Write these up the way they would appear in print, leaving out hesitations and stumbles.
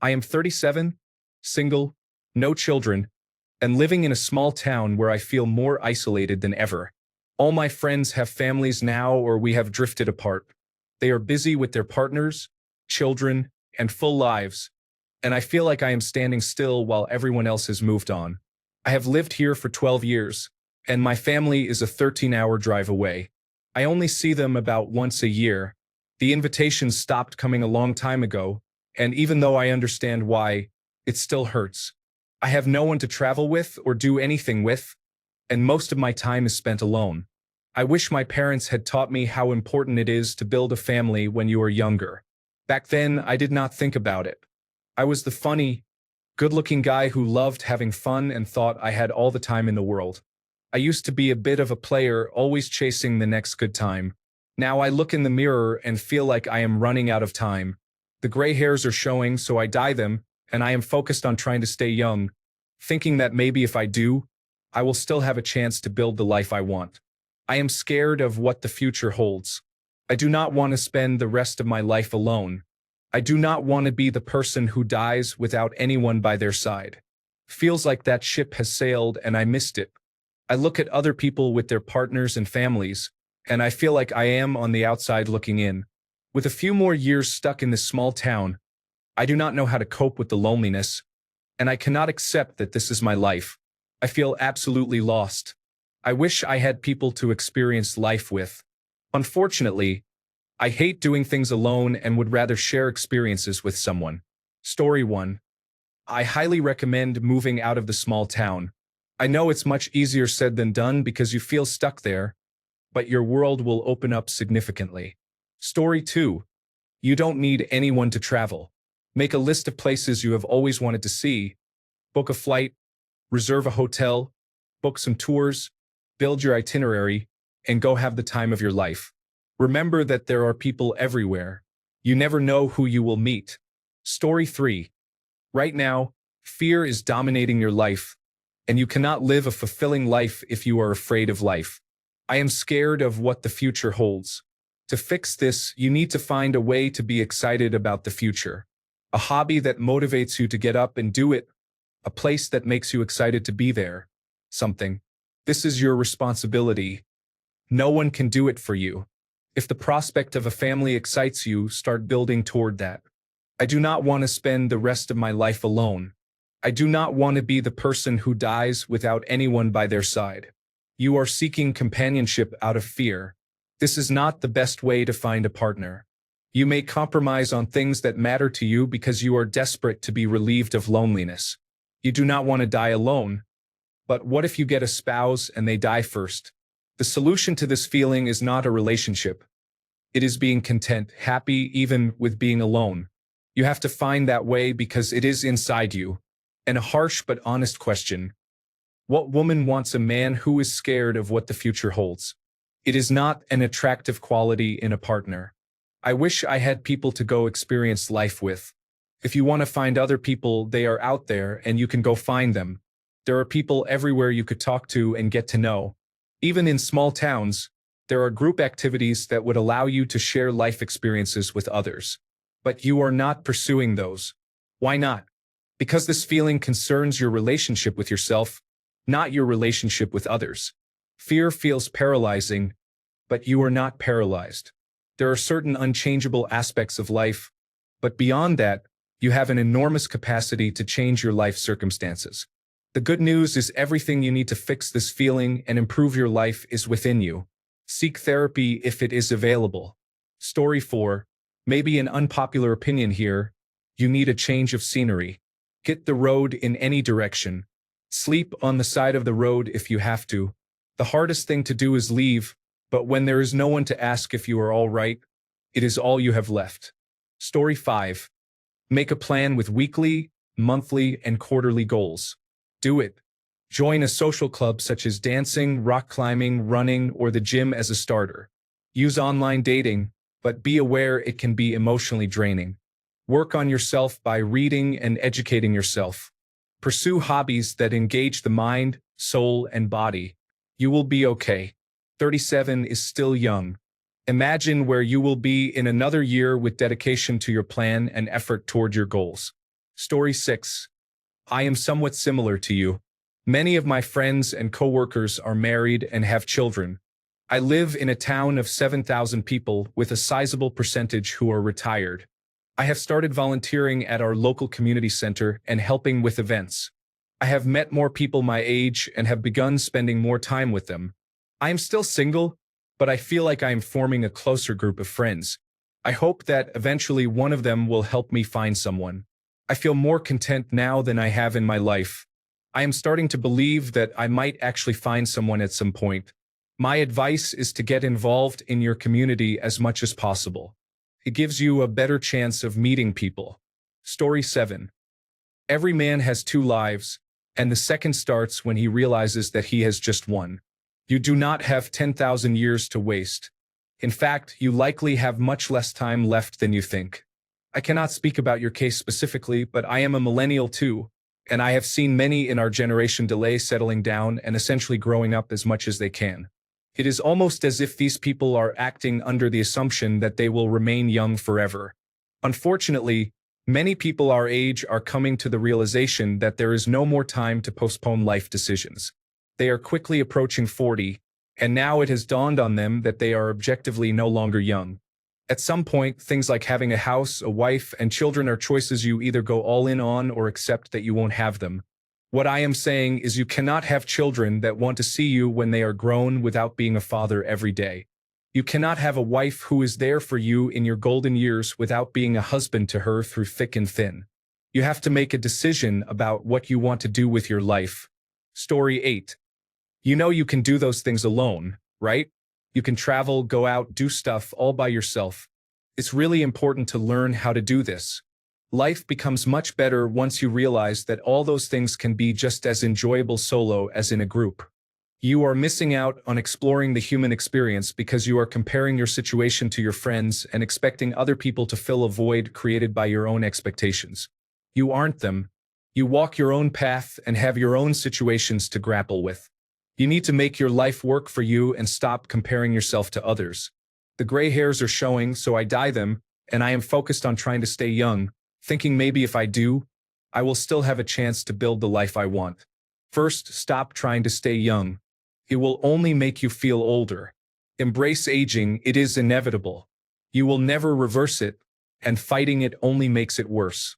I am 37, single, no children, and living in a small town where I feel more isolated than ever. All my friends have families now or we have drifted apart. They are busy with their partners, children, and full lives, and I feel like I am standing still while everyone else has moved on. I have lived here for 12 years, and my family is a 13-hour drive away. I only see them about once a year. The invitations stopped coming a long time ago, and even though I understand why, it still hurts. I have no one to travel with or do anything with, and most of my time is spent alone. I wish my parents had taught me how important it is to build a family when you are younger. Back then, I did not think about it. I was the funny, good-looking guy who loved having fun and thought I had all the time in the world. I used to be a bit of a player, always chasing the next good time. Now I look in the mirror and feel like I am running out of time. The gray hairs are showing, so I dye them, and I am focused on trying to stay young, thinking that maybe if I do, I will still have a chance to build the life I want. I am scared of what the future holds. I do not want to spend the rest of my life alone. I do not want to be the person who dies without anyone by their side. Feels like that ship has sailed and I missed it. I look at other people with their partners and families, and I feel like I am on the outside looking in. With a few more years stuck in this small town, I do not know how to cope with the loneliness, and I cannot accept that this is my life. I feel absolutely lost. I wish I had people to experience life with. Unfortunately, I hate doing things alone and would rather share experiences with someone. Story 1. I highly recommend moving out of the small town. I know it's much easier said than done because you feel stuck there, but your world will open up significantly. Story 2. You don't need anyone to travel. Make a list of places you have always wanted to see. Book a flight, reserve a hotel, book some tours, build your itinerary, and go have the time of your life. Remember that there are people everywhere. You never know who you will meet. Story 3. Right now, fear is dominating your life, and you cannot live a fulfilling life if you are afraid of life. I am scared of what the future holds. To fix this, you need to find a way to be excited about the future. A hobby that motivates you to get up and do it. A place that makes you excited to be there. Something. This is your responsibility. No one can do it for you. If the prospect of a family excites you, start building toward that. I do not want to spend the rest of my life alone. I do not want to be the person who dies without anyone by their side. You are seeking companionship out of fear. This is not the best way to find a partner. You may compromise on things that matter to you because you are desperate to be relieved of loneliness. You do not want to die alone. But what if you get a spouse and they die first? The solution to this feeling is not a relationship. It is being content, happy even with being alone. You have to find that way because it is inside you. And a harsh but honest question. What woman wants a man who is scared of what the future holds? It is not an attractive quality in a partner. I wish I had people to go experience life with. If you want to find other people, they are out there and you can go find them. There are people everywhere you could talk to and get to know. Even in small towns, there are group activities that would allow you to share life experiences with others. But you are not pursuing those. Why not? Because this feeling concerns your relationship with yourself, not your relationship with others. Fear feels paralyzing, but you are not paralyzed. There are certain unchangeable aspects of life, but beyond that, you have an enormous capacity to change your life circumstances. The good news is everything you need to fix this feeling and improve your life is within you. Seek therapy if it is available. Story 4. Maybe an unpopular opinion here. You need a change of scenery. Hit the road in any direction. Sleep on the side of the road if you have to. The hardest thing to do is leave, but when there is no one to ask if you are all right, it is all you have left. Story 5. Make a plan with weekly, monthly, and quarterly goals. Do it. Join a social club such as dancing, rock climbing, running, or the gym as a starter. Use online dating, but be aware it can be emotionally draining. Work on yourself by reading and educating yourself. Pursue hobbies that engage the mind, soul, and body. You will be okay. 37 is still young. Imagine where you will be in another year with dedication to your plan and effort toward your goals. Story 6. I am somewhat similar to you. Many of my friends and coworkers are married and have children. I live in a town of 7,000 people with a sizable percentage who are retired. I have started volunteering at our local community center and helping with events. I have met more people my age and have begun spending more time with them. I am still single, but I feel like I am forming a closer group of friends. I hope that eventually one of them will help me find someone. I feel more content now than I have in my life. I am starting to believe that I might actually find someone at some point. My advice is to get involved in your community as much as possible. It gives you a better chance of meeting people. Story 7. Every man has two lives, and the second starts when he realizes that he has just one. You do not have 10,000 years to waste. In fact, you likely have much less time left than you think. I cannot speak about your case specifically, but I am a millennial too, and I have seen many in our generation delay settling down and essentially growing up as much as they can. It is almost as if these people are acting under the assumption that they will remain young forever. Unfortunately, many people our age are coming to the realization that there is no more time to postpone life decisions. They are quickly approaching 40, and now it has dawned on them that they are objectively no longer young. At some point, things like having a house, a wife, and children are choices you either go all in on or accept that you won't have them. What I am saying is you cannot have children that want to see you when they are grown without being a father every day. You cannot have a wife who is there for you in your golden years without being a husband to her through thick and thin. You have to make a decision about what you want to do with your life. Story 8. You know you can do those things alone, right? You can travel, go out, do stuff all by yourself. It's really important to learn how to do this. Life becomes much better once you realize that all those things can be just as enjoyable solo as in a group. You are missing out on exploring the human experience because you are comparing your situation to your friends and expecting other people to fill a void created by your own expectations. You aren't them. You walk your own path and have your own situations to grapple with. You need to make your life work for you and stop comparing yourself to others. The gray hairs are showing, so I dye them, and I am focused on trying to stay young, thinking maybe if I do, I will still have a chance to build the life I want. First, stop trying to stay young. It will only make you feel older. Embrace aging, it is inevitable. You will never reverse it, and fighting it only makes it worse.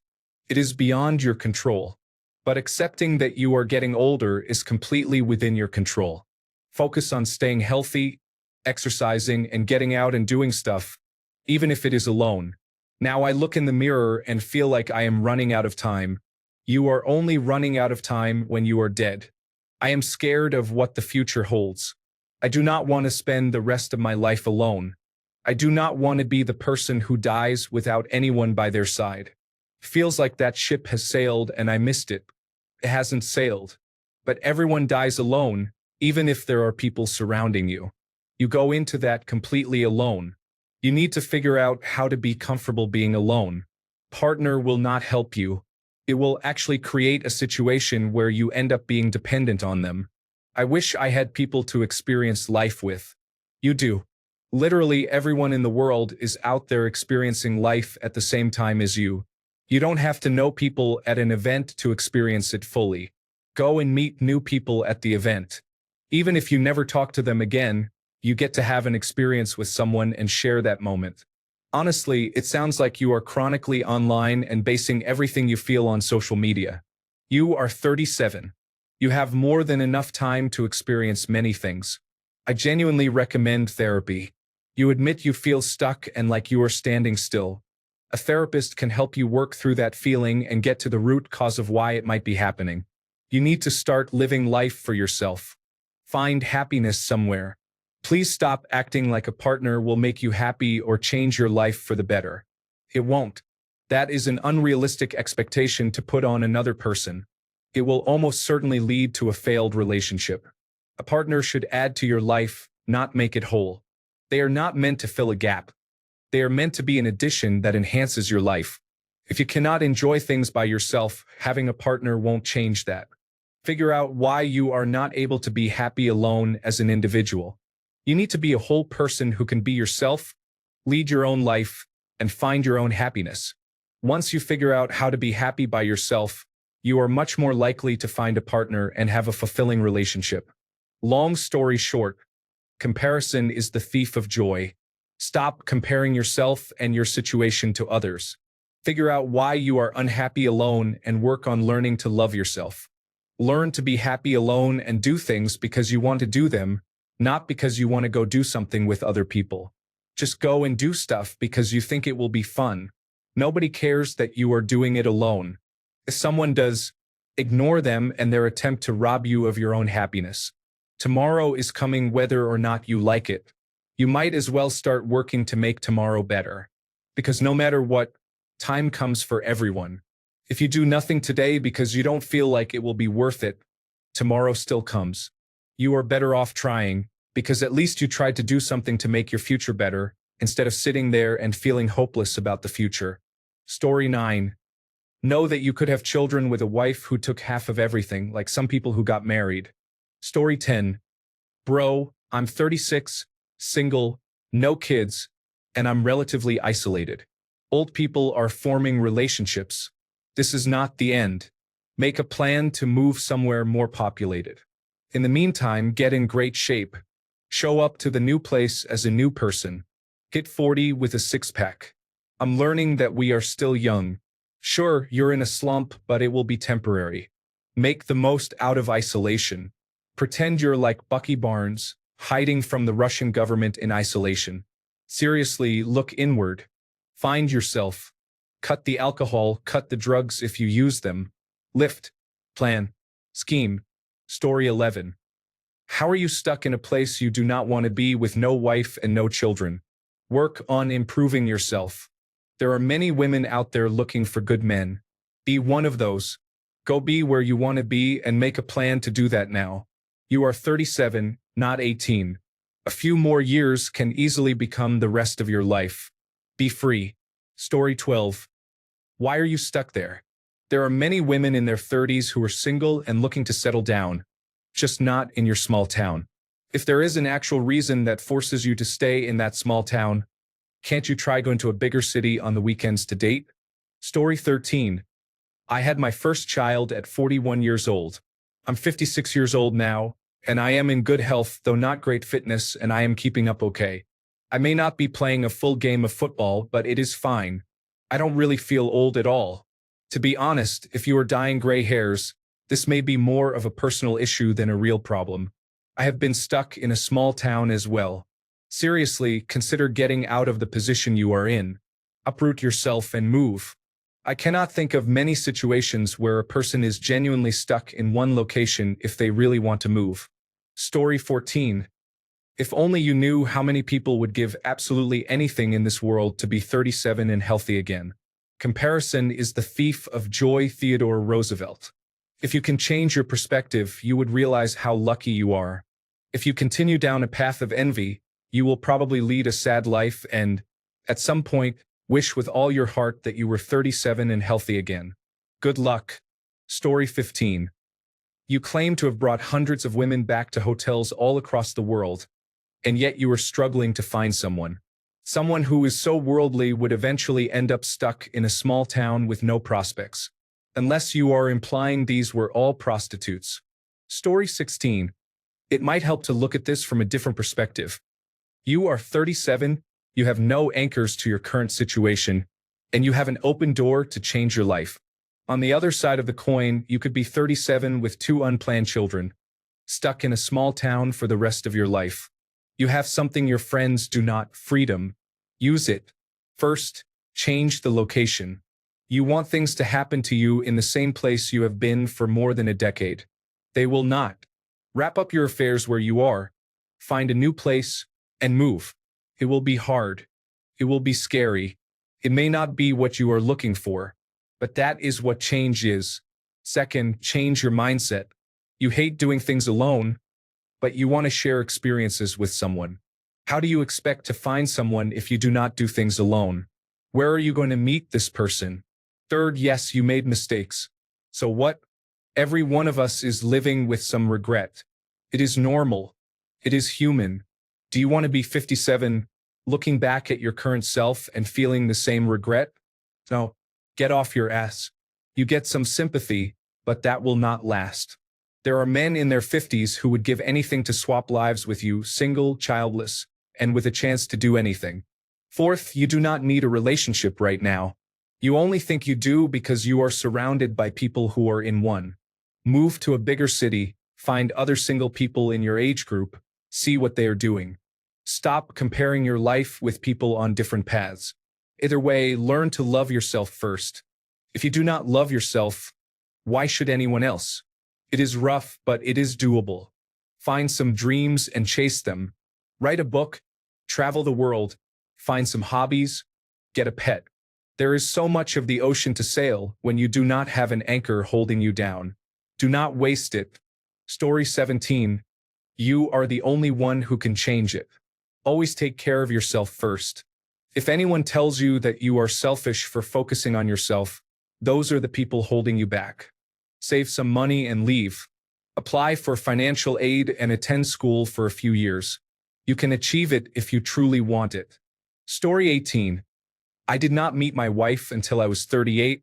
It is beyond your control. But accepting that you are getting older is completely within your control. Focus on staying healthy, exercising, and getting out and doing stuff, even if it is alone. Now I look in the mirror and feel like I am running out of time. You are only running out of time when you are dead. I am scared of what the future holds. I do not want to spend the rest of my life alone. I do not want to be the person who dies without anyone by their side. Feels like that ship has sailed and I missed it. It hasn't sailed. But everyone dies alone, even if there are people surrounding you. You go into that completely alone. You need to figure out how to be comfortable being alone. Partner will not help you. It will actually create a situation where you end up being dependent on them. I wish I had people to experience life with. You do. Literally everyone in the world is out there experiencing life at the same time as you. You don't have to know people at an event to experience it fully. Go and meet new people at the event. Even if you never talk to them again, you get to have an experience with someone and share that moment. Honestly, it sounds like you are chronically online and basing everything you feel on social media. You are 37. You have more than enough time to experience many things. I genuinely recommend therapy. You admit you feel stuck and like you are standing still. A therapist can help you work through that feeling and get to the root cause of why it might be happening. You need to start living life for yourself. Find happiness somewhere. Please stop acting like a partner will make you happy or change your life for the better. It won't. That is an unrealistic expectation to put on another person. It will almost certainly lead to a failed relationship. A partner should add to your life, not make it whole. They are not meant to fill a gap. They are meant to be an addition that enhances your life. If you cannot enjoy things by yourself, having a partner won't change that. Figure out why you are not able to be happy alone as an individual. You need to be a whole person who can be yourself, lead your own life, and find your own happiness. Once you figure out how to be happy by yourself, you are much more likely to find a partner and have a fulfilling relationship. Long story short, comparison is the thief of joy. Stop comparing yourself and your situation to others. Figure out why you are unhappy alone and work on learning to love yourself. Learn to be happy alone and do things because you want to do them, not because you want to go do something with other people. Just go and do stuff because you think it will be fun. Nobody cares that you are doing it alone. If someone does, ignore them and their attempt to rob you of your own happiness. Tomorrow is coming whether or not you like it. You might as well start working to make tomorrow better. Because no matter what, time comes for everyone. If you do nothing today because you don't feel like it will be worth it, tomorrow still comes. You are better off trying, because at least you tried to do something to make your future better, instead of sitting there and feeling hopeless about the future. Story 9. Know that you could have children with a wife who took half of everything, like some people who got married. Story 10. Bro, I'm 36, single, no kids, and I'm relatively isolated. Old people are forming relationships. This is not the end. Make a plan to move somewhere more populated. In the meantime, get in great shape. Show up to the new place as a new person. Hit 40 with a six-pack. I'm learning that we are still young. Sure, you're in a slump, but it will be temporary. Make the most out of isolation. Pretend you're like Bucky Barnes, hiding from the Russian government in isolation. Seriously, look inward. Find yourself. Cut the alcohol, cut the drugs if you use them. Lift. Plan. Scheme. Story 11. How are you stuck in a place you do not want to be with no wife and no children? Work on improving yourself. There are many women out there looking for good men. Be one of those. Go be where you want to be and make a plan to do that now. You are 37, not 18. A few more years can easily become the rest of your life. Be free. Story 12. Why are you stuck there? There are many women in their 30s who are single and looking to settle down, just not in your small town. If there is an actual reason that forces you to stay in that small town, can't you try going to a bigger city on the weekends to date? Story 13. I had my first child at 41 years old. I'm 56 years old now, and I am in good health, though not great fitness, and I am keeping up okay. I may not be playing a full game of football, but it is fine. I don't really feel old at all. To be honest, if you are dying gray hairs, this may be more of a personal issue than a real problem. I have been stuck in a small town as well. Seriously, consider getting out of the position you are in. Uproot yourself and move. I cannot think of many situations where a person is genuinely stuck in one location if they really want to move. Story 14. If only you knew how many people would give absolutely anything in this world to be 37 and healthy again. Comparison is the thief of joy. Theodore Roosevelt. If you can change your perspective, you would realize how lucky you are. If you continue down a path of envy, you will probably lead a sad life and, at some point, wish with all your heart that you were 37 and healthy again. Good luck. Story 15. You claim to have brought hundreds of women back to hotels all across the world, and yet you are struggling to find someone. Someone who is so worldly would eventually end up stuck in a small town with no prospects. Unless you are implying these were all prostitutes. Story 16. It might help to look at this from a different perspective. You are 37, you have no anchors to your current situation, and you have an open door to change your life. On the other side of the coin, you could be 37 with 2 unplanned children, stuck in a small town for the rest of your life. You have something your friends do not: freedom. Use it. First, change the location. You want things to happen to you in the same place you have been for more than a decade. They will not. Wrap up your affairs where you are, find a new place, and move. It will be hard. It will be scary. It may not be what you are looking for, but that is what change is. Second, change your mindset. You hate doing things alone, but you want to share experiences with someone. How do you expect to find someone if you do not do things alone? Where are you going to meet this person? Third, yes, you made mistakes. So what? Every one of us is living with some regret. It is normal. It is human. Do you want to be 57, looking back at your current self and feeling the same regret? No. Get off your ass. You get some sympathy, but that will not last. There are men in their 50s who would give anything to swap lives with you, single, childless, and with a chance to do anything. Fourth, you do not need a relationship right now. You only think you do because you are surrounded by people who are in one. Move to a bigger city, find other single people in your age group, see what they are doing. Stop comparing your life with people on different paths. Either way, learn to love yourself first. If you do not love yourself, why should anyone else? It is rough, but it is doable. Find some dreams and chase them. Write a book, travel the world, find some hobbies, get a pet. There is so much of the ocean to sail when you do not have an anchor holding you down. Do not waste it. Story 17. You are the only one who can change it. Always take care of yourself first. If anyone tells you that you are selfish for focusing on yourself, those are the people holding you back. Save some money and leave. Apply for financial aid and attend school for a few years. You can achieve it if you truly want it. Story 18. I did not meet my wife until I was 38,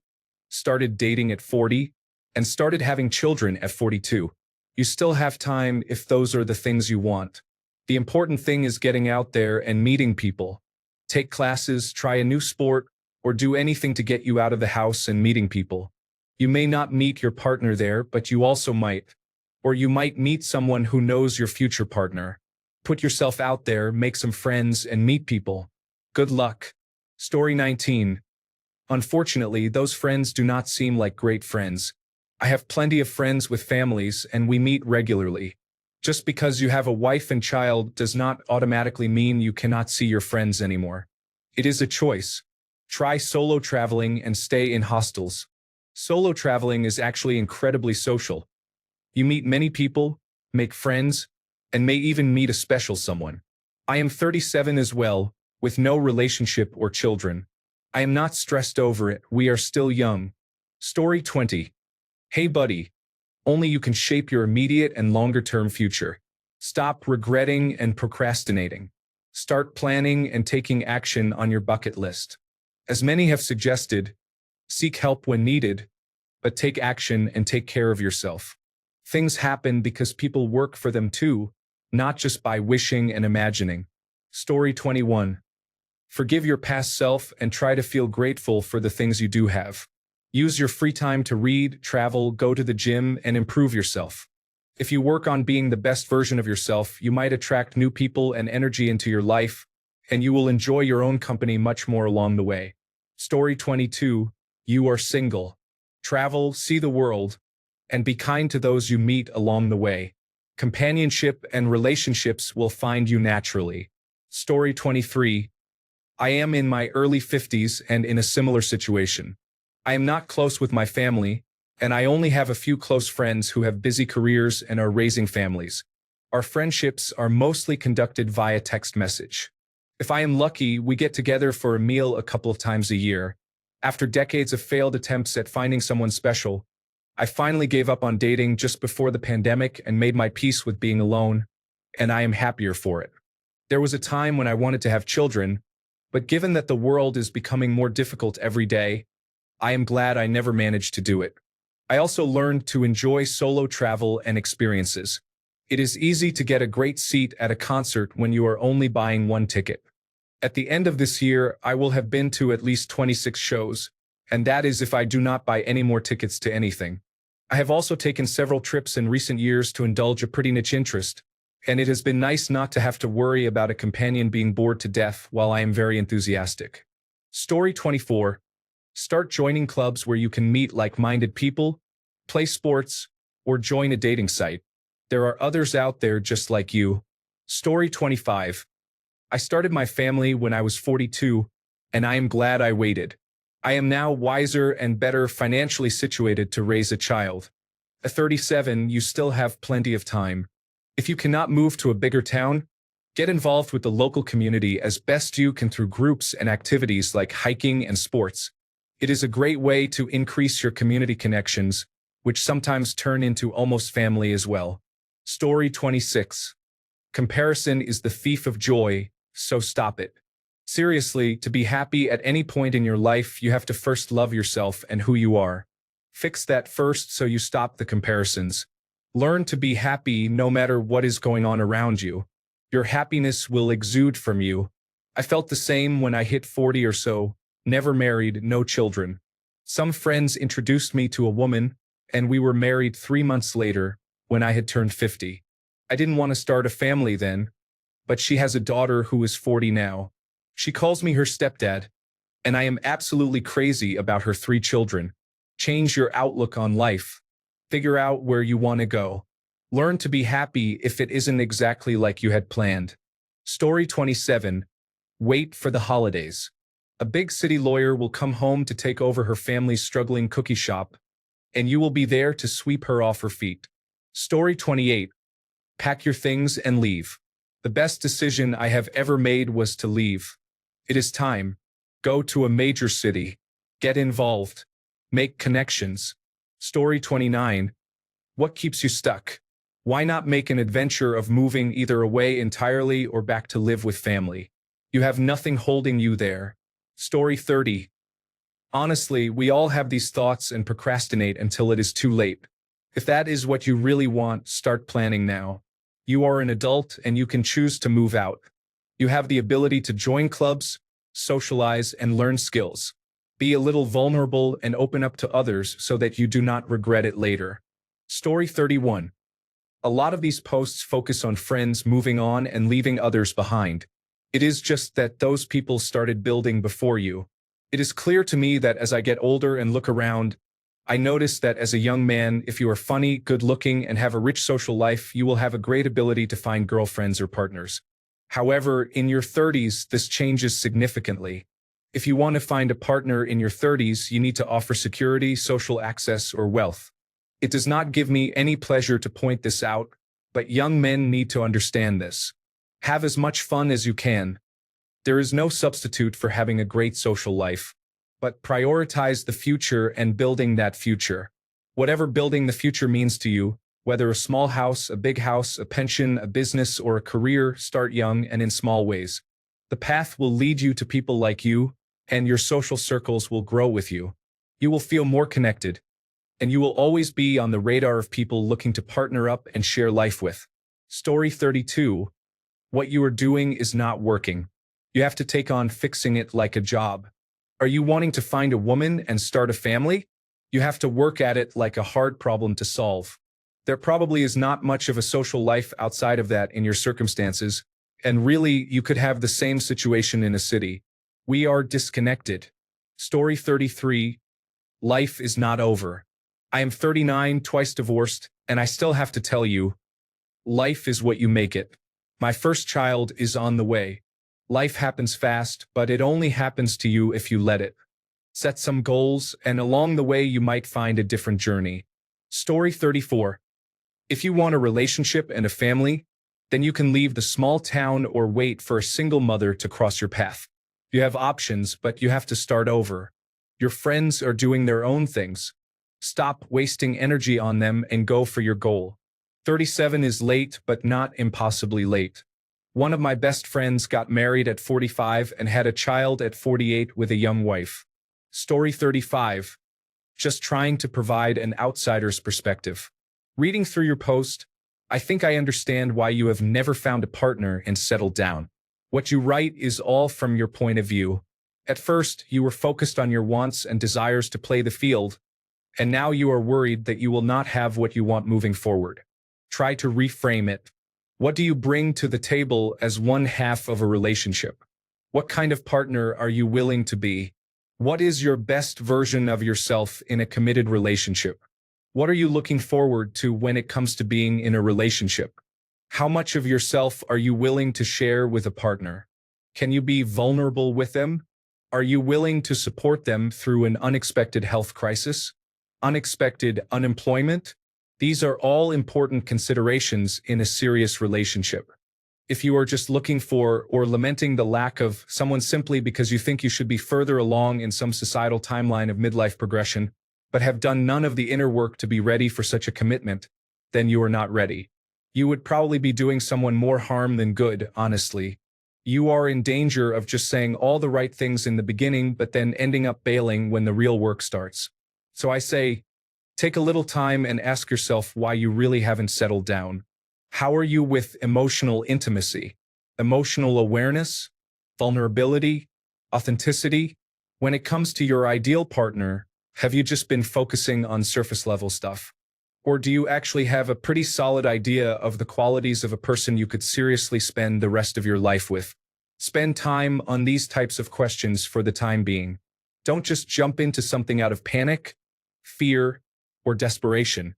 started dating at 40, and started having children at 42. You still have time if those are the things you want. The important thing is getting out there and meeting people. Take classes, try a new sport, or do anything to get you out of the house and meeting people. You may not meet your partner there, but you also might. Or you might meet someone who knows your future partner. Put yourself out there, make some friends, and meet people. Good luck. Story 19. Unfortunately, those friends do not seem like great friends. I have plenty of friends with families, and we meet regularly. Just because you have a wife and child does not automatically mean you cannot see your friends anymore. It is a choice. Try solo traveling and stay in hostels. Solo traveling is actually incredibly social. You meet many people, make friends, and may even meet a special someone. I am 37 as well, with no relationship or children. I am not stressed over it, we are still young. Story 20. Hey buddy. Only you can shape your immediate and longer-term future. Stop regretting and procrastinating. Start planning and taking action on your bucket list. As many have suggested, seek help when needed, but take action and take care of yourself. Things happen because people work for them too, not just by wishing and imagining. Story 21. Forgive your past self and try to feel grateful for the things you do have. Use your free time to read, travel, go to the gym, and improve yourself. If you work on being the best version of yourself, you might attract new people and energy into your life, and you will enjoy your own company much more along the way. Story 22. You are single. Travel, see the world, and be kind to those you meet along the way. Companionship and relationships will find you naturally. Story 23. I am in my early 50s and in a similar situation. I am not close with my family, and I only have a few close friends who have busy careers and are raising families. Our friendships are mostly conducted via text message. If I am lucky, we get together for a meal a couple of times a year. After decades of failed attempts at finding someone special, I finally gave up on dating just before the pandemic and made my peace with being alone, and I am happier for it. There was a time when I wanted to have children, but given that the world is becoming more difficult every day, I am glad I never managed to do it. I also learned to enjoy solo travel and experiences. It is easy to get a great seat at a concert when you are only buying one ticket. At the end of this year, I will have been to at least 26 shows, and that is if I do not buy any more tickets to anything. I have also taken several trips in recent years to indulge a pretty niche interest, and it has been nice not to have to worry about a companion being bored to death while I am very enthusiastic. Story 24. Start joining clubs where you can meet like-minded people, play sports, or join a dating site. There are others out there just like you. Story 25. I started my family when I was 42, and I am glad I waited. I am now wiser and better financially situated to raise a child. At 37, you still have plenty of time. If you cannot move to a bigger town, get involved with the local community as best you can through groups and activities like hiking and sports. It is a great way to increase your community connections, which sometimes turn into almost family as well. Story 26. Comparison is the thief of joy, so stop it. Seriously, to be happy at any point in your life, you have to first love yourself and who you are. Fix that first so you stop the comparisons. Learn to be happy no matter what is going on around you. Your happiness will exude from you. I felt the same when I hit 40 or so, never married, no children. Some friends introduced me to a woman, and we were married 3 months later, when I had turned 50. I didn't want to start a family then, but she has a daughter who is 40 now. She calls me her stepdad, and I am absolutely crazy about her 3 children. Change your outlook on life. Figure out where you want to go. Learn to be happy if it isn't exactly like you had planned. Story 27. Wait for the holidays. A big city lawyer will come home to take over her family's struggling cookie shop, and you will be there to sweep her off her feet. Story 28. Pack your things and leave. The best decision I have ever made was to leave. It is time. Go to a major city. Get involved. Make connections. Story 29. What keeps you stuck? Why not make an adventure of moving either away entirely or back to live with family? You have nothing holding you there. Story 30. Honestly, we all have these thoughts and procrastinate until it is too late. If that is what you really want, start planning now. You are an adult and you can choose to move out. You have the ability to join clubs, socialize, and learn skills. Be a little vulnerable and open up to others so that you do not regret it later. Story 31. A lot of these posts focus on friends moving on and leaving others behind. It is just that those people started building before you. It is clear to me that as I get older and look around, I notice that as a young man, if you are funny, good-looking, and have a rich social life, you will have a great ability to find girlfriends or partners. However, in your 30s, this changes significantly. If you want to find a partner in your 30s, you need to offer security, social access, or wealth. It does not give me any pleasure to point this out, but young men need to understand this. Have as much fun as you can. There is no substitute for having a great social life, but prioritize the future and building that future. Whatever building the future means to you, whether a small house, a big house, a pension, a business, or a career, start young and in small ways. The path will lead you to people like you, and your social circles will grow with you. You will feel more connected, and you will always be on the radar of people looking to partner up and share life with. Story 32. What you are doing is not working. You have to take on fixing it like a job. Are you wanting to find a woman and start a family? You have to work at it like a hard problem to solve. There probably is not much of a social life outside of that in your circumstances, and really, you could have the same situation in a city. We are disconnected. Story 33. Life is not over. I am 39, twice divorced, and I still have to tell you, life is what you make it. My first child is on the way. Life happens fast, but it only happens to you if you let it. Set some goals, and along the way you might find a different journey. Story 34. If you want a relationship and a family, then you can leave the small town or wait for a single mother to cross your path. You have options, but you have to start over. Your friends are doing their own things. Stop wasting energy on them and go for your goal. 37 is late, but not impossibly late. One of my best friends got married at 45 and had a child at 48 with a young wife. Story 35. Just trying to provide an outsider's perspective. Reading through your post, I think I understand why you have never found a partner and settled down. What you write is all from your point of view. At first, you were focused on your wants and desires to play the field, and now you are worried that you will not have what you want moving forward. Try to reframe it. What do you bring to the table as one half of a relationship? What kind of partner are you willing to be? What is your best version of yourself in a committed relationship? What are you looking forward to when it comes to being in a relationship? How much of yourself are you willing to share with a partner? Can you be vulnerable with them? Are you willing to support them through an unexpected health crisis? Unexpected unemployment? These are all important considerations in a serious relationship. If you are just looking for or lamenting the lack of someone simply because you think you should be further along in some societal timeline of midlife progression, but have done none of the inner work to be ready for such a commitment, then you are not ready. You would probably be doing someone more harm than good, honestly. You are in danger of just saying all the right things in the beginning, but then ending up bailing when the real work starts. So I say, take a little time and ask yourself why you really haven't settled down. How are you with emotional intimacy, emotional awareness, vulnerability, authenticity? When it comes to your ideal partner, have you just been focusing on surface level stuff? Or do you actually have a pretty solid idea of the qualities of a person you could seriously spend the rest of your life with? Spend time on these types of questions for the time being. Don't just jump into something out of panic, fear, or desperation.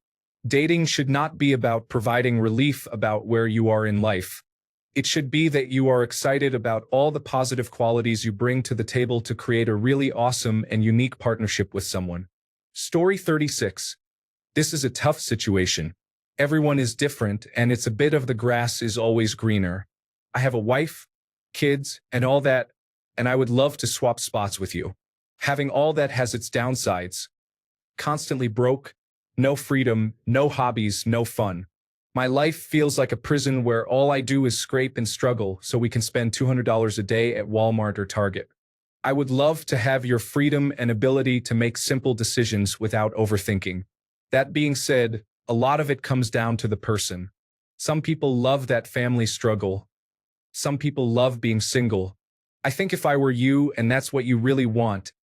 Dating should not be about providing relief about where you are in life. It should be that you are excited about all the positive qualities you bring to the table to create a really awesome and unique partnership with someone. Story 36. This is a tough situation. Everyone is different, and it's a bit of the grass is always greener. I have a wife, kids, and all that, and I would love to swap spots with you. Having all that has its downsides. Constantly broke, no freedom, no hobbies, no fun. My life feels like a prison where all I do is scrape and struggle so we can spend $200 a day at Walmart or Target. I would love to have your freedom and ability to make simple decisions without overthinking. That being said, a lot of it comes down to the person. Some people love that family struggle. Some people love being single. I think if I were you and that's what you really want,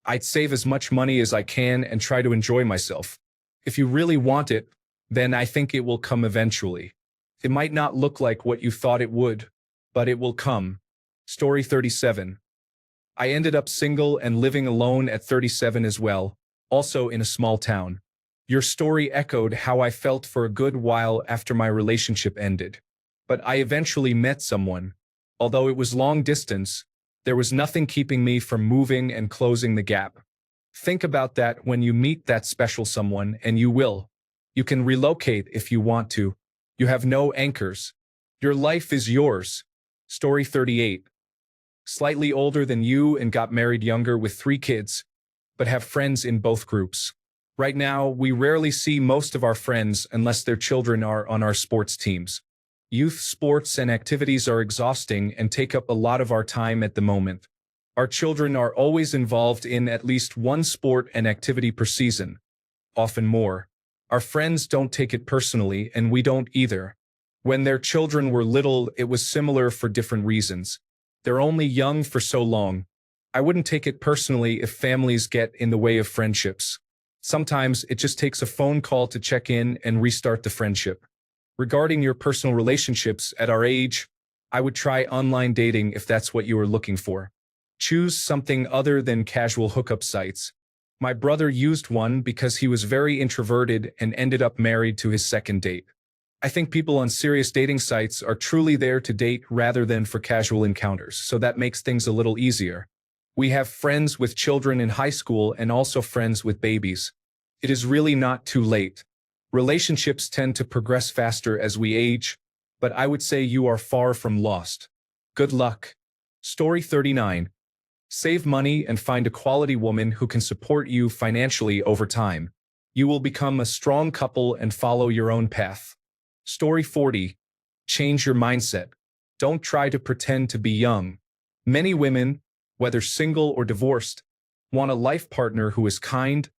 I'd save as much money as I can and try to enjoy myself. If you really want it, then I think it will come eventually. It might not look like what you thought it would, but it will come. Story 37. I ended up single and living alone at 37 as well, also in a small town. Your story echoed how I felt for a good while after my relationship ended. But I eventually met someone. Although it was long distance, there was nothing keeping me from moving and closing the gap. Think about that when you meet that special someone, and you will. You can relocate if you want to. You have no anchors. Your life is yours. Story 38. Slightly older than you and got married younger with 3 kids, but have friends in both groups. Right now, we rarely see most of our friends unless their children are on our sports teams. Youth sports and activities are exhausting and take up a lot of our time at the moment. Our children are always involved in at least one sport and activity per season, often more. Our friends don't take it personally, and we don't either. When their children were little, it was similar for different reasons. They're only young for so long. I wouldn't take it personally if families get in the way of friendships. Sometimes it just takes a phone call to check in and restart the friendship. Regarding your personal relationships at our age, I would try online dating if that's what you are looking for. Choose something other than casual hookup sites. My brother used one because he was very introverted and ended up married to his second date. I think people on serious dating sites are truly there to date rather than for casual encounters, so that makes things a little easier. We have friends with children in high school and also friends with babies. It is really not too late. Relationships tend to progress faster as we age, but I would say you are far from lost. Good luck. Story 39. Save money and find a quality woman who can support you financially over time. You will become a strong couple and follow your own path. Story 40. Change your mindset. Don't try to pretend to be young. Many women, whether single or divorced, want a life partner who is kind,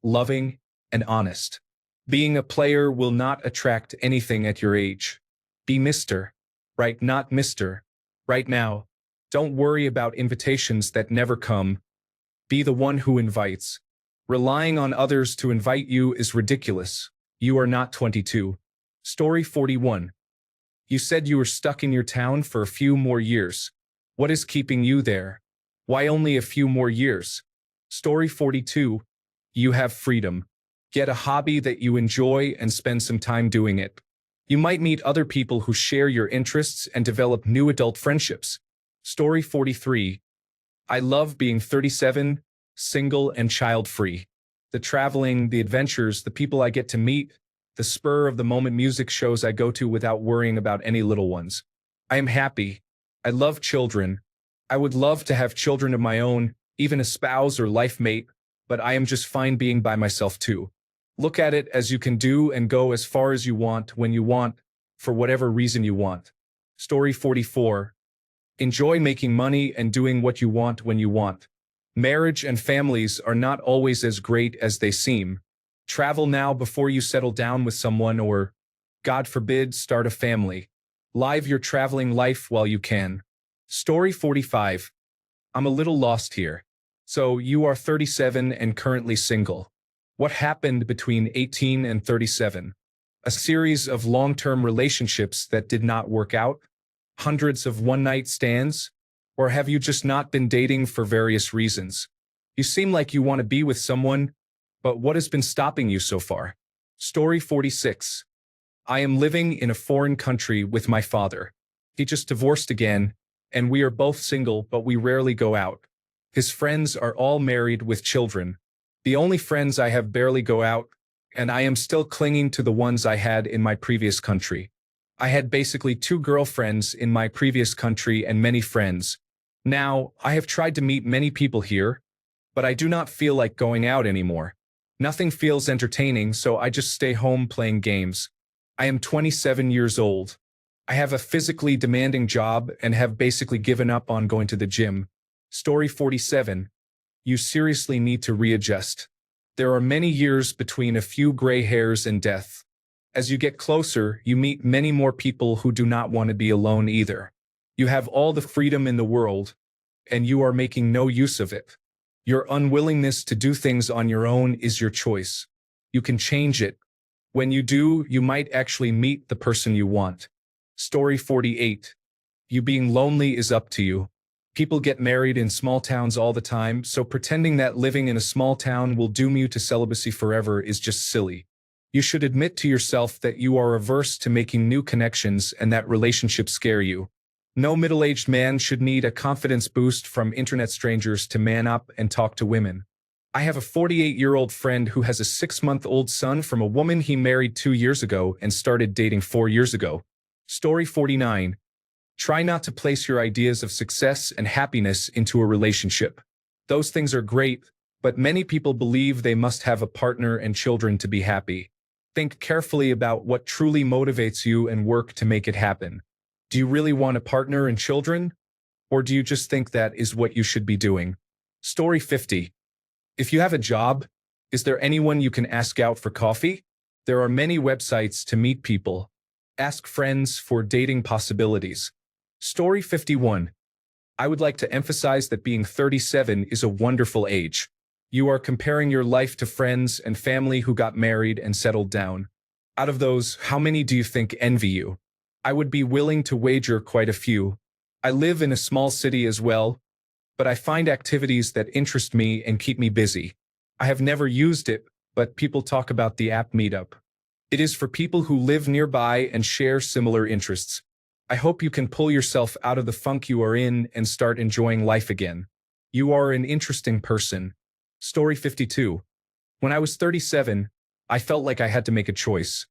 loving, and honest. Being a player will not attract anything at your age. Be Mr. Right, not Mr. Right now. Don't worry about invitations that never come. Be the one who invites. Relying on others to invite you is ridiculous. You are not 22. Story 41. You said you were stuck in your town for a few more years. What is keeping you there? Why only a few more years? Story 42. You have freedom. Get a hobby that you enjoy and spend some time doing it. You might meet other people who share your interests and develop new adult friendships. Story 43. I love being 37, single, and child-free. The traveling, the adventures, the people I get to meet, the spur-of-the-moment music shows I go to without worrying about any little ones. I am happy. I love children. I would love to have children of my own, even a spouse or life mate, but I am just fine being by myself too. Look at it as you can do and go as far as you want when you want, for whatever reason you want. Story 44. Enjoy making money and doing what you want when you want. Marriage and families are not always as great as they seem. Travel now before you settle down with someone or, God forbid, start a family. Live your traveling life while you can. Story 45. I'm a little lost here. So you are 37 and currently single. What happened between 18 and 37? A series of long-term relationships that did not work out? Hundreds of one-night stands? Or have you just not been dating for various reasons? You seem like you want to be with someone, but what has been stopping you so far? Story 46. I am living in a foreign country with my father. He just divorced again, and we are both single, but we rarely go out. His friends are all married with children. The only friends I have barely go out, and I am still clinging to the ones I had in my previous country. I had basically 2 girlfriends in my previous country and many friends. Now, I have tried to meet many people here, but I do not feel like going out anymore. Nothing feels entertaining, so I just stay home playing games. I am 27 years old. I have a physically demanding job and have basically given up on going to the gym. Story 47. You seriously need to readjust. There are many years between a few gray hairs and death. As you get closer, you meet many more people who do not want to be alone either. You have all the freedom in the world, and you are making no use of it. Your unwillingness to do things on your own is your choice. You can change it. When you do, you might actually meet the person you want. Story 48. You being lonely is up to you. People get married in small towns all the time, so pretending that living in a small town will doom you to celibacy forever is just silly. You should admit to yourself that you are averse to making new connections and that relationships scare you. No middle-aged man should need a confidence boost from internet strangers to man up and talk to women. I have a 48-year-old friend who has a 6-month-old son from a woman he married 2 years ago and started dating 4 years ago. Story 49. Try not to place your ideas of success and happiness into a relationship. Those things are great, but many people believe they must have a partner and children to be happy. Think carefully about what truly motivates you and work to make it happen. Do you really want a partner and children? Or do you just think that is what you should be doing? Story 50. If you have a job, is there anyone you can ask out for coffee? There are many websites to meet people. Ask friends for dating possibilities. Story 51. I would like to emphasize that being 37 is a wonderful age. You are comparing your life to friends and family who got married and settled down. Out of those, how many do you think envy you? I would be willing to wager quite a few. I live in a small city as well, but I find activities that interest me and keep me busy. I have never used it, but people talk about the app Meetup. It is for people who live nearby and share similar interests. I hope you can pull yourself out of the funk you are in and start enjoying life again. You are an interesting person. Story 52. When I was 37, I felt like I had to make a choice.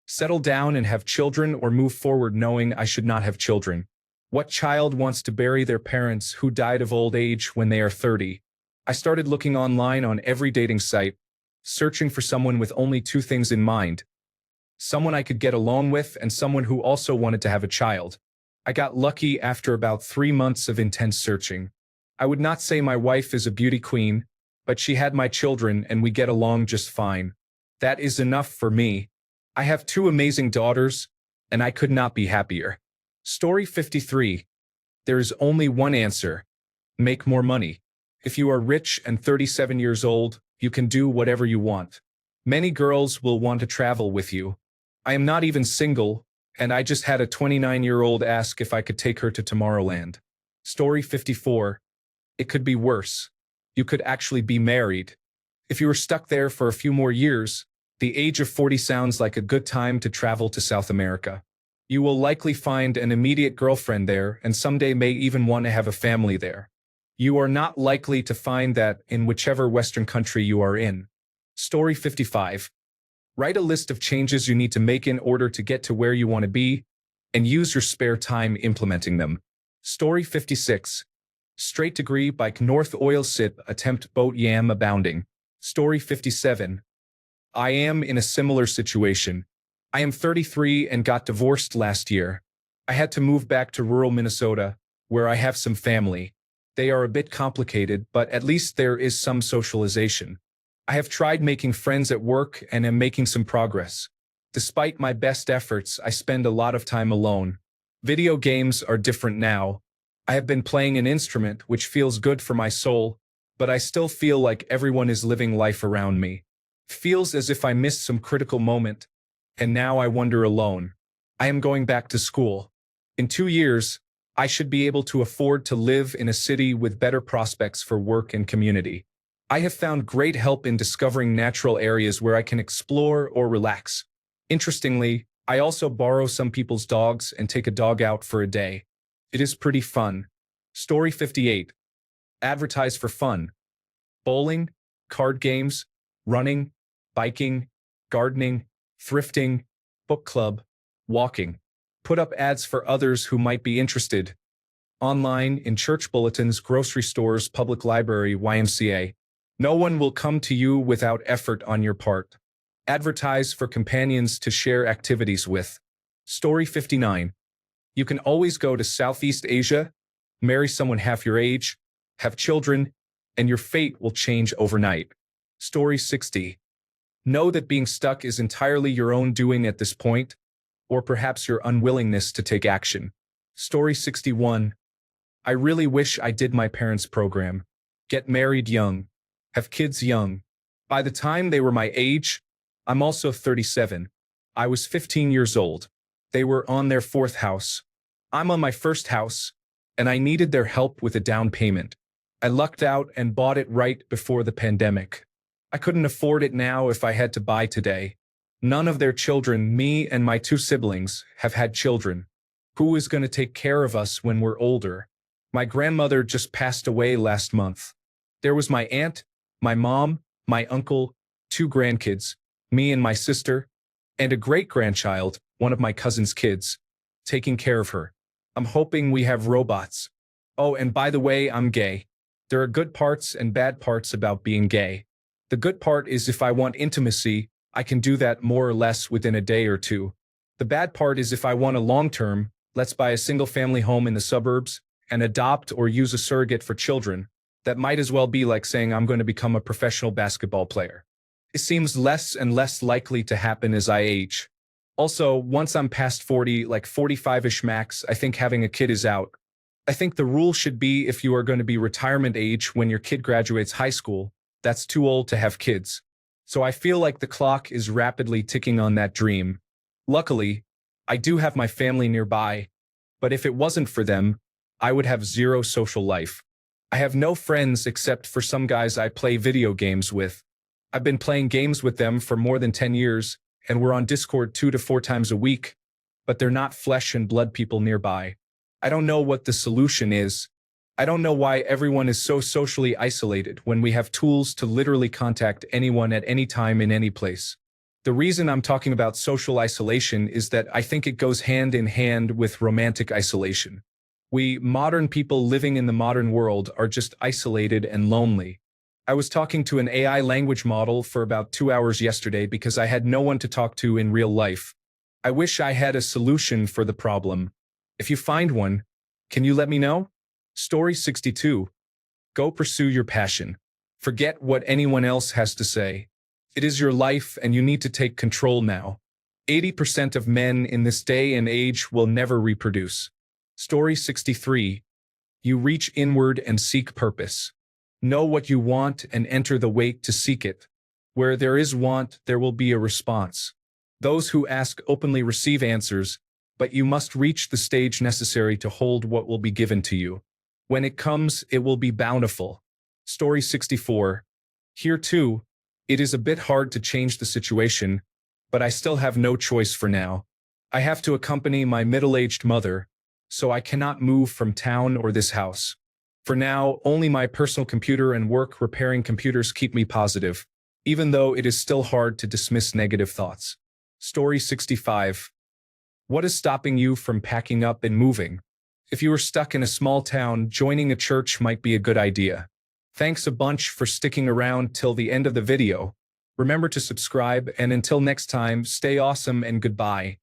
Settle down and have children or move forward knowing I should not have children. What child wants to bury their parents who died of old age when they are 30? I started looking online on every dating site, searching for someone with only 2 things in mind. Someone I could get along with and someone who also wanted to have a child. I got lucky after about 3 months of intense searching. I would not say my wife is a beauty queen, but she had my children and we get along just fine. That is enough for me. I have 2 amazing daughters, and I could not be happier. Story 53. There is only one answer. Make more money. If you are rich and 37 years old, you can do whatever you want. Many girls will want to travel with you. I am not even single, and I just had a 29-year-old ask if I could take her to Tomorrowland. Story 54. It could be worse. You could actually be married. If you were stuck there for a few more years, the age of 40 sounds like a good time to travel to South America. You will likely find an immediate girlfriend there and someday may even want to have a family there. You are not likely to find that in whichever Western country you are in. Story 55. Write a list of changes you need to make in order to get to where you want to be, and use your spare time implementing them. Story 56. Straight degree bike North Oil Sip attempt boat yam abounding. Story 57. I am in a similar situation. I am 33 and got divorced last year. I had to move back to rural Minnesota, where I have some family. They are a bit complicated, but at least there is some socialization. I have tried making friends at work and am making some progress. Despite my best efforts, I spend a lot of time alone. Video games are different now. I have been playing an instrument, which feels good for my soul, but I still feel like everyone is living life around me. Feels as if I missed some critical moment, and now I wonder alone. I am going back to school. In 2 years, I should be able to afford to live in a city with better prospects for work and community. I have found great help in discovering natural areas where I can explore or relax. Interestingly, I also borrow some people's dogs and take a dog out for a day. It is pretty fun. Story 58. Advertise for fun. Bowling, card games, running, biking, gardening, thrifting, book club, walking. Put up ads for others who might be interested. Online, in church bulletins, grocery stores, public library, YMCA. No one will come to you without effort on your part. Advertise for companions to share activities with. Story 59. You can always go to Southeast Asia, marry someone half your age, have children, and your fate will change overnight. Story 60. Know that being stuck is entirely your own doing at this point, or perhaps your unwillingness to take action. Story 61. I really wish I did my parents' program. Get married young. Have kids young. By the time they were my age, I'm also 37. I was 15 years old. They were on their 4th house. I'm on my 1st house, and I needed their help with a down payment. I lucked out and bought it right before the pandemic. I couldn't afford it now if I had to buy today. None of their children, me and my 2 siblings, have had children. Who is going to take care of us when we're older? My grandmother just passed away last month. There was my aunt, my mom, my uncle, 2 grandkids, me and my sister, and a great-grandchild, one of my cousin's kids, taking care of her. I'm hoping we have robots. Oh, and by the way, I'm gay. There are good parts and bad parts about being gay. The good part is if I want intimacy, I can do that more or less within a day or 2. The bad part is if I want a long-term, let's buy a single-family home in the suburbs and adopt or use a surrogate for children. That might as well be like saying I'm going to become a professional basketball player. It seems less and less likely to happen as I age. Also, once I'm past 40, like 45-ish max, I think having a kid is out. I think the rule should be if you are going to be retirement age when your kid graduates high school, that's too old to have kids. So I feel like the clock is rapidly ticking on that dream. Luckily, I do have my family nearby, but if it wasn't for them, I would have 0 social life. I have no friends except for some guys I play video games with. I've been playing games with them for more than 10 years, and we're on Discord 2 to 4 times a week, but they're not flesh and blood people nearby. I don't know what the solution is. I don't know why everyone is so socially isolated when we have tools to literally contact anyone at any time in any place. The reason I'm talking about social isolation is that I think it goes hand in hand with romantic isolation. We, modern people living in the modern world, are just isolated and lonely. I was talking to an AI language model for about 2 hours yesterday because I had no one to talk to in real life. I wish I had a solution for the problem. If you find one, can you let me know? Story 62. Go pursue your passion. Forget what anyone else has to say. It is your life and you need to take control now. 80% of men in this day and age will never reproduce. Story 63. You reach inward and seek purpose. Know what you want and enter the wait to seek it. Where there is want, there will be a response. Those who ask openly receive answers, but you must reach the stage necessary to hold what will be given to you. When it comes, it will be bountiful. Story 64. Here too, it is a bit hard to change the situation, but I still have no choice for now. I have to accompany my middle-aged mother, so I cannot move from town or this house. For now, only my personal computer and work repairing computers keep me positive, even though it is still hard to dismiss negative thoughts. Story 65. What is stopping you from packing up and moving? If you are stuck in a small town, joining a church might be a good idea. Thanks a bunch for sticking around till the end of the video. Remember to subscribe, and until next time, stay awesome and goodbye.